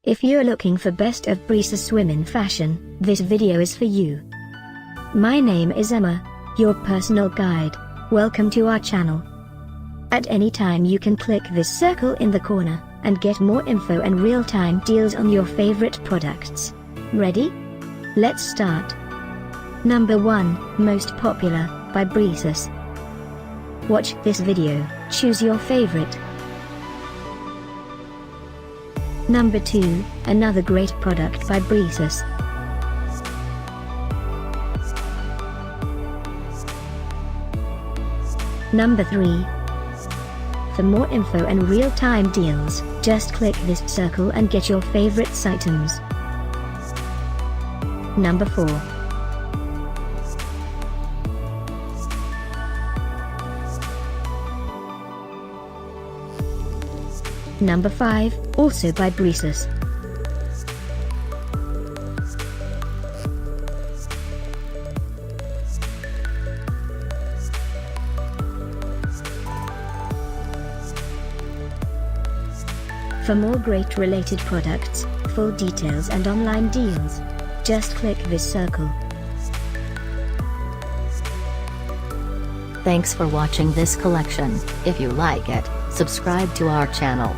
If you're looking for best of Brisas women fashion, this video is for you. My name is Emma, your personal guide. Welcome to our channel. At any time you can click this circle in the corner, and get more info and real-time deals on your favorite products. Ready? Let's start. Number 1, Most Popular, by Brisas. Watch this video, choose your favorite. Number 2, another great product by Brisas. Number 3. For more info and real-time deals, just click this circle and get your favorite items. Number 4. Number 5, also by Brisas. For more great related products, full details and online deals, just click this circle. Thanks for watching this collection. If you like it, subscribe to our channel.